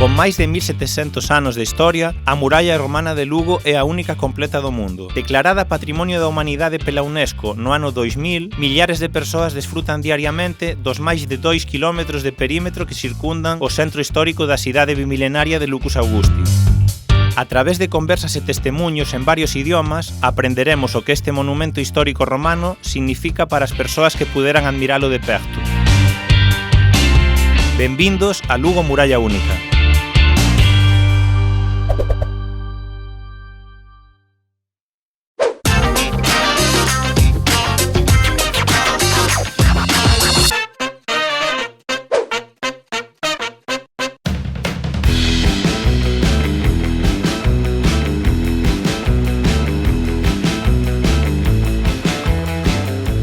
Con máis de 1700 anos de historia, a muralla romana de Lugo é a única completa do mundo. Declarada Patrimonio da Humanidade pela UNESCO no ano 2000, millares de persoas desfrutan diariamente dos máis de 2 km de perímetro que circundan o centro histórico da cidade bimilenaria de Lucus Augusti. A través de conversas e testemunhos en varios idiomas, aprenderemos o que este monumento histórico romano significa para as persoas que puderan admiralo de perto. Benvindos a Lugo Muralla Única.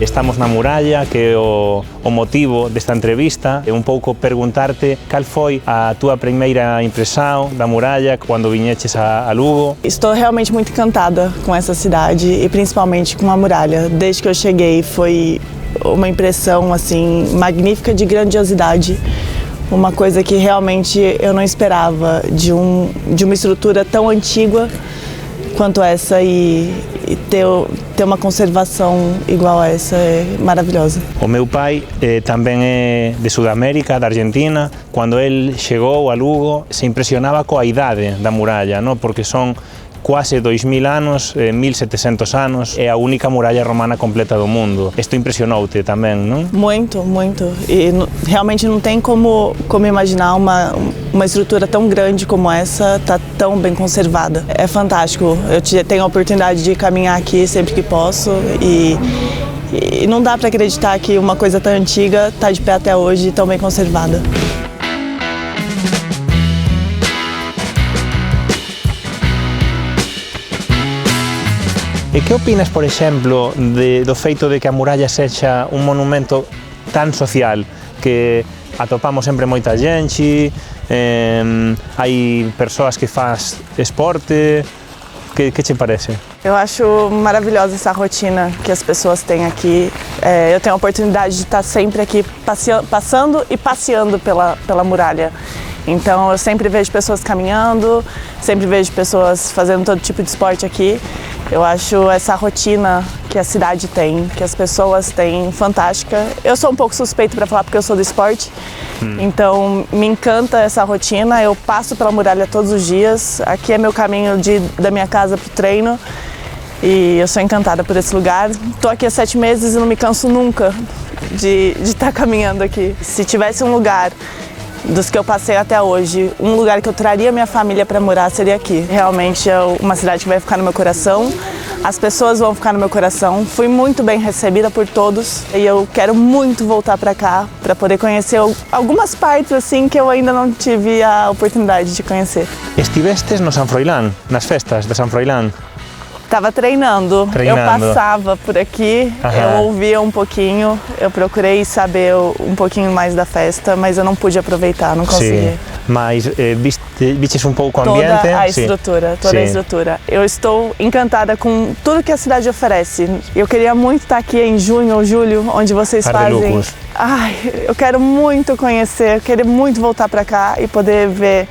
Estamos na muralla, que é o motivo desta entrevista, é un pouco preguntarte cal foi a túa primeira impressão da muralla quando viñeches a Lugo. Estou realmente muito encantada com essa cidade e principalmente com a muralha. Desde que eu cheguei foi uma impressão assim magnífica de grandiosidade, uma coisa que realmente eu não esperava de uma estrutura tão antiga quanto essa e ter uma conservação igual a essa é maravilhosa. O meu pai também é de Sudamérica, da Argentina. Quando ele chegou a Lugo, se impressionava com a idade da muralha, não? Porque são quase 2000 anos, 1700 anos, é a única muralha romana completa do mundo. Isto impressionou-te também, não? Muito, muito. E realmente não tem como imaginar uma estrutura tão grande como essa tá tão bem conservada. É fantástico. Eu tenho a oportunidade de caminhar aqui sempre que posso e não dá para acreditar que uma coisa tão antiga está de pé até hoje e tão bem conservada. E que opinas, por exemplo, do feito de que a muralla sexa un monumento tan social, que atopamos sempre moita gente, hai persoas que faz esporte, que te parece? Eu acho maravilhosa essa rotina que as pessoas têm aqui. Eu tenho a oportunidade de estar sempre aqui passando e passeando pela muralha. Então eu sempre vejo pessoas caminhando, sempre vejo pessoas fazendo todo tipo de esporte aqui. Eu acho essa rotina que a cidade tem, que as pessoas têm, fantástica. Eu sou um pouco suspeito para falar porque eu sou do esporte, então me encanta essa rotina. Eu passo pela muralha todos os dias, aqui é meu caminho da minha casa para o treino e eu sou encantada por esse lugar. Estou aqui há 7 meses e não me canso nunca de estar caminhando aqui. Se tivesse um lugar dos que eu passei até hoje, um lugar que eu traria minha família para morar seria aqui. Realmente é uma cidade que vai ficar no meu coração, as pessoas vão ficar no meu coração. Fui muito bem recebida por todos e eu quero muito voltar para cá para poder conhecer algumas partes assim que eu ainda não tive a oportunidade de conhecer. Estivestes no San Froilán, nas festas de San Froilán? Estava treinando, eu passava por aqui, eu ouvia um pouquinho, eu procurei saber um pouquinho mais da festa, mas eu não pude aproveitar, não consegui. Sim, mas vistes um pouco o ambiente? Toda a estrutura, toda a estrutura. Eu estou encantada com tudo que a cidade oferece. Eu queria muito estar aqui em junho ou julho, onde vocês fazem. Ai, eu quero muito conhecer, eu quero muito voltar para cá e poder ver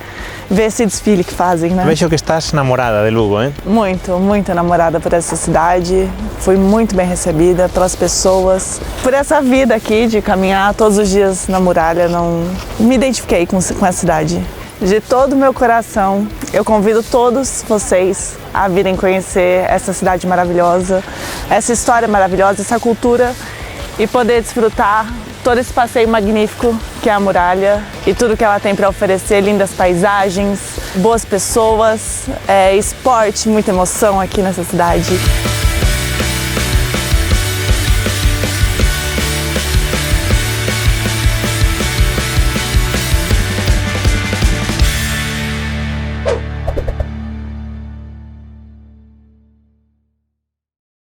esse desfile que fazem, né? Vejo que estás namorada de Lugo, hein? Muito, muito namorada por essa cidade. Fui muito bem recebida pelas pessoas. Por essa vida aqui de caminhar todos os dias na muralha, não me identifiquei com a cidade. De todo o meu coração, eu convido todos vocês a virem conhecer essa cidade maravilhosa, essa história maravilhosa, essa cultura e poder desfrutar todo esse passeio magnífico que é a muralha e tudo que ela tem para oferecer, lindas paisagens, boas pessoas, esporte, muita emoção aqui nessa cidade.